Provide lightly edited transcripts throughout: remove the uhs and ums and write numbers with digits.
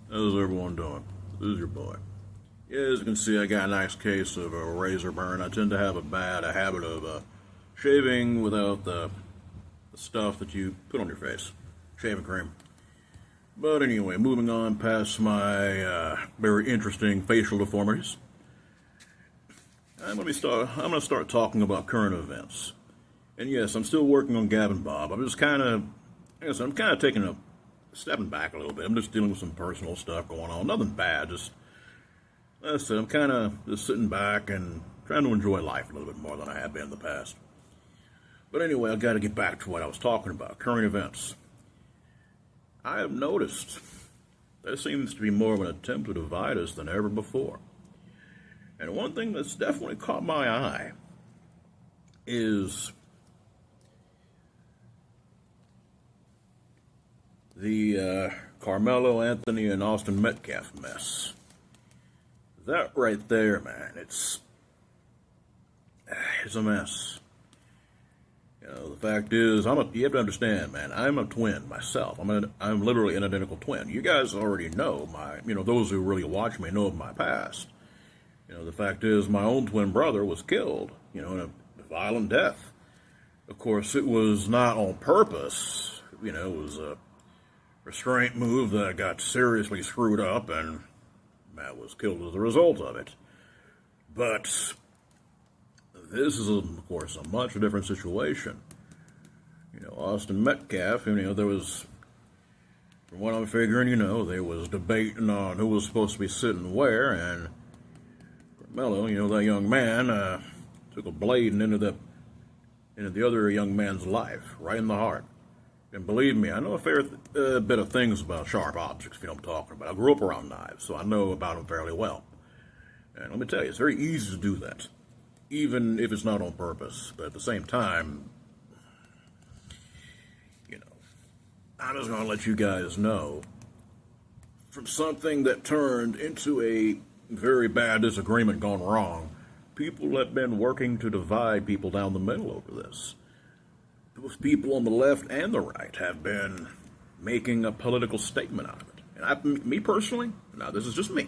How's everyone doing? This is your boy. Yeah, as you can see, I got a nice case of a razor burn. I tend to have a habit of shaving without the stuff that you put on your face, shaving cream. But anyway, moving on past my very interesting facial deformities, I'm gonna start talking about current events. And yes, I'm still working on Gab and Bob. I'm just kind of, I'm kind of stepping back a little bit. I'm just dealing with some personal stuff going on. Nothing bad. Just, like I said, I'm kind of just sitting back and trying to enjoy life a little bit more than I have been in the past. But anyway, I've got to get back to what I was talking about, current events. I have noticed there seems to be more of an attempt to divide us than ever before. And one thing that's definitely caught my eye is the Karmello, Anthony, and Austin Metcalf mess. That right there, man, it's a mess. You know, the fact is, you have to understand, man, I'm a twin myself. I'm literally an identical twin. You guys already know those who really watch me know of my past. You know, the fact is, my own twin brother was killed, in a violent death. Of course, it was not on purpose. It was a restraint move that got seriously screwed up, and Matt was killed as a result of it. But this is, of course, a much different situation. Austin Metcalf, there was, from what I'm figuring, there was debating on who was supposed to be sitting where, and Karmello, that young man, took a blade and into the other young man's life, right in the heart. And believe me, I know a fair bit of things about sharp objects, if you know what I'm talking about. I grew up around knives, so I know about them fairly well. And let me tell you, it's very easy to do that, even if it's not on purpose. But at the same time, I'm just going to let you guys know, from something that turned into a very bad disagreement gone wrong, people have been working to divide people down the middle over this. Both people on the left and the right have been making a political statement out of it. And me personally, now this is just me,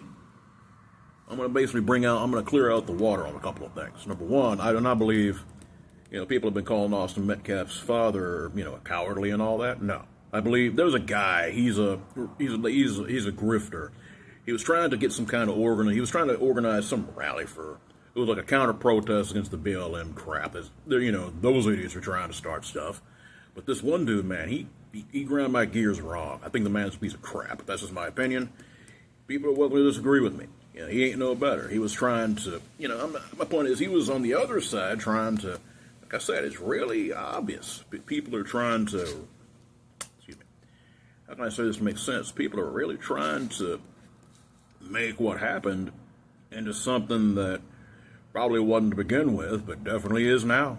I'm going to clear out the water on a couple of things. Number one, I do not believe, people have been calling Austin Metcalf's father, cowardly and all that. No. I believe there was a guy, he's a grifter. He was trying to get some kind of he was trying to organize some rally it was like a counter protest against the BLM crap. Those idiots are trying to start stuff. But this one dude, man, he ground my gears wrong. I think the man's a piece of crap. That's just my opinion. People are welcome to disagree with me. He ain't no better. He was trying to, my point is, he was on the other side trying to, like I said, it's really obvious. People are trying to, how can I say this to make sense? People are really trying to make what happened into something that probably wasn't to begin with, but definitely is now.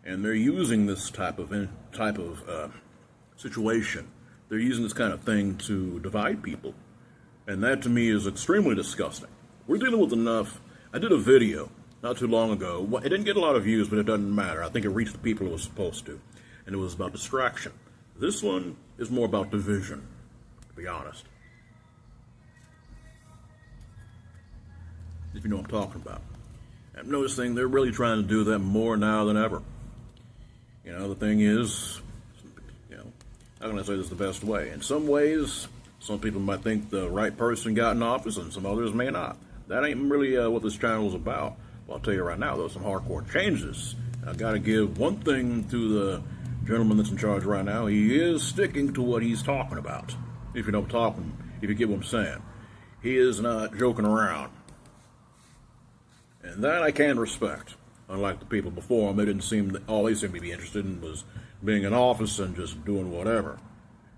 And they're using this type of situation. They're using this kind of thing to divide people. And that to me is extremely disgusting. We're dealing with enough. I did a video not too long ago. It didn't get a lot of views, but it doesn't matter. I think it reached the people it was supposed to. And it was about distraction. This one is more about division, to be honest. If you know what I'm talking about. I'm noticing they're really trying to do that more now than ever. The thing is, how can I say this the best way? In some ways, some people might think the right person got in office and some others may not. That ain't really what this channel is about. Well, I'll tell you right now, there's some hardcore changes. I got to give one thing to the gentleman that's in charge right now. He is sticking to what he's talking about. If you get what I'm saying. He is not joking around. And that I can respect. Unlike the people before him, all they seemed to be interested in was being in office and just doing whatever.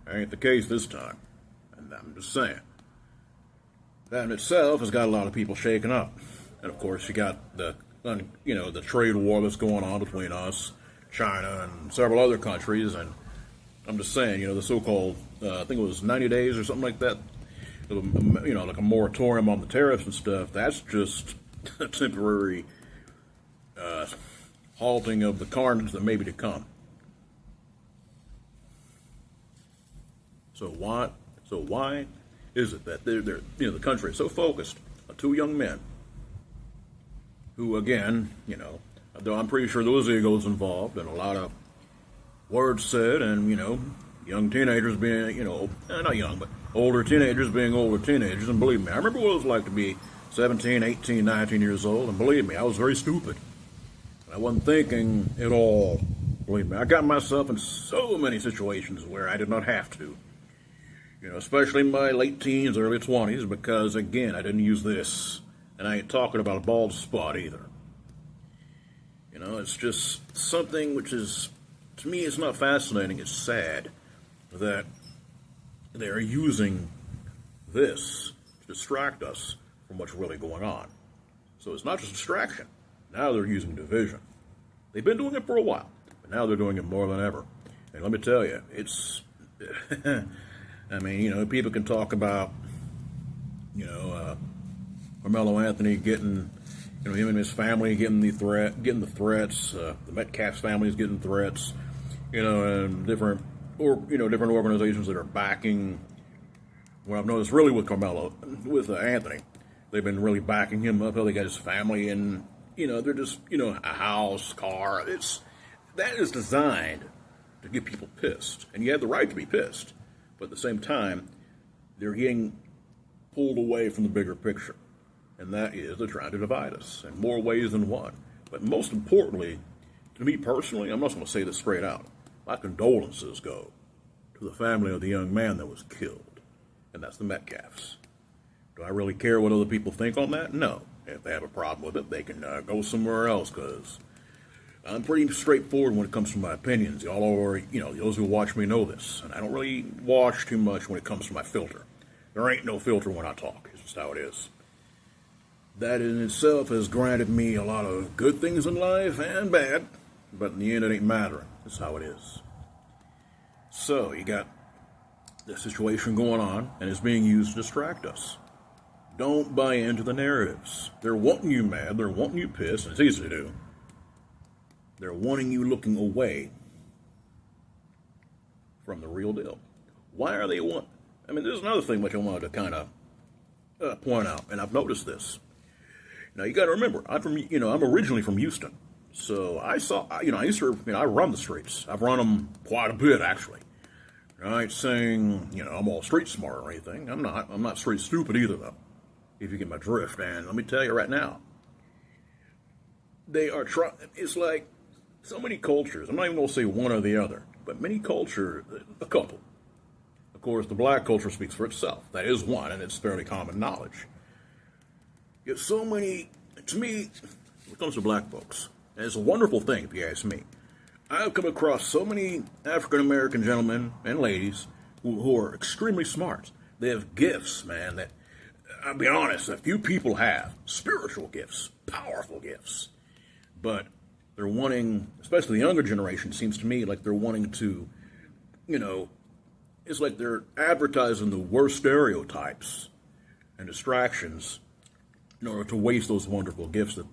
That ain't the case this time. And I'm just saying. That in itself has got a lot of people shaken up. And of course, you got the trade war that's going on between us, China, and several other countries. And I'm just saying, the so-called, I think it was 90 days or something like that, like a moratorium on the tariffs and stuff. That's just a temporary halting of the carnage that may be to come. So why is it that the country is so focused on two young men who, again, though I'm pretty sure there was egos involved and a lot of words said, and young teenagers being, not young, but older teenagers being older teenagers. And believe me, I remember what it was like to be 17, 18, 19 years old, and believe me, I was very stupid. I wasn't thinking at all. Believe me, I got myself in so many situations where I did not have to. Especially in my late teens, early 20s, because, again, I didn't use this. And I ain't talking about a bald spot either. It's just something which is, to me, it's not fascinating, it's sad that they're using this to distract us from what's really going on. So it's not just distraction. Now they're using division. They've been doing it for a while, but now they're doing it more than ever. And let me tell you, it's, I mean, people can talk about, Karmello Anthony getting, him and his family getting the threats, the Metcalf family is getting threats, and different organizations that are backing. What I've noticed really with Karmello, with Anthony, they've been really backing him up. They got his family, and they're just a house, car. That is designed to get people pissed, and you have the right to be pissed, but at the same time, they're getting pulled away from the bigger picture, and that is they're trying to divide us in more ways than one. But most importantly, to me personally, I'm not going to say this straight out. My condolences go to the family of the young man that was killed, and that's the Metcalfs. Do I really care what other people think on that? No. If they have a problem with it, they can go somewhere else, because I'm pretty straightforward when it comes to my opinions. Y'all already, those who watch me know this, and I don't really watch too much when it comes to my filter. There ain't no filter when I talk. It's just how it is. That in itself has granted me a lot of good things in life and bad, but in the end it ain't mattering. That's how it is. So, you got this situation going on, and it's being used to distract us. Don't buy into the narratives. They're wanting you mad, they're wanting you pissed, and it's easy to do. They're wanting you looking away from the real deal. Why are they there's another thing which I wanted to kind of point out, and I've noticed this. Now, you got to remember, I'm originally from Houston. So I I run the streets. I've run them quite a bit, actually. I ain't saying, I'm all street smart or anything. I'm not. I'm not street stupid either, though, if you get my drift. And let me tell you right now, they are trying, it's like so many cultures. I'm not even going to say one or the other, but many cultures, a couple. Of course, the black culture speaks for itself. That is one, and it's fairly common knowledge. Yet so many, to me, when it comes to black folks, and it's a wonderful thing, if you ask me. I've come across so many African-American gentlemen and ladies who are extremely smart. They have gifts, man, that, I'll be honest, a few people have. Spiritual gifts, powerful gifts. But they're wanting, especially the younger generation, seems to me like they're wanting to, it's like they're advertising the worst stereotypes and distractions in order to waste those wonderful gifts that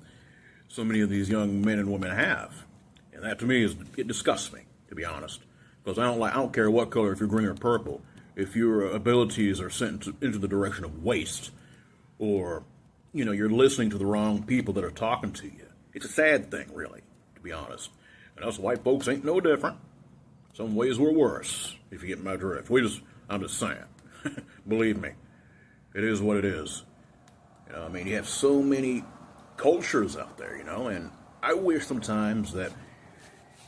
so many of these young men and women have. And that to me it disgusts me, to be honest. Because I don't care what color, if you're green or purple, if your abilities are sent into the direction of waste, or, you're listening to the wrong people that are talking to you. It's a sad thing, really, to be honest. And us white folks ain't no different. Some ways we're worse, if you get my drift. I'm just saying. Believe me, it is what it is. You have so many cultures out there, and I wish sometimes that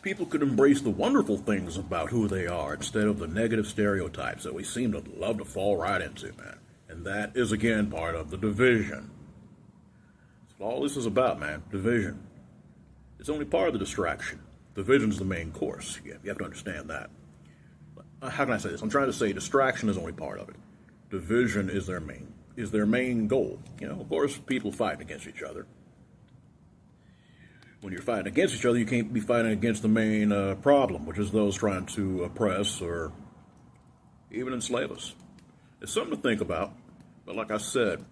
people could embrace the wonderful things about who they are instead of the negative stereotypes that we seem to love to fall right into, man. And that is, again, part of the division. That's what all this is about, man. Division. It's only part of the distraction. Division's the main course. You have to understand that. How can I say this? I'm trying to say distraction is only part of it. Division is their main goal. Of course, people fighting against each other. When you're fighting against each other, you can't be fighting against the main problem, which is those trying to oppress or even enslave us. It's something to think about, but like I said,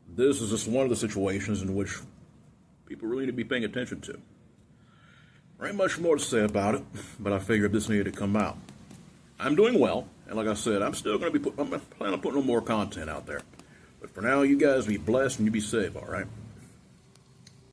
this is just one of the situations in which people really need to be paying attention to. There ain't much more to say about it, but I figured this needed to come out. I'm doing well, And like I said, I'm still going to be I'm planning on putting no more content out there. But for now, you guys be blessed and you be safe, all right?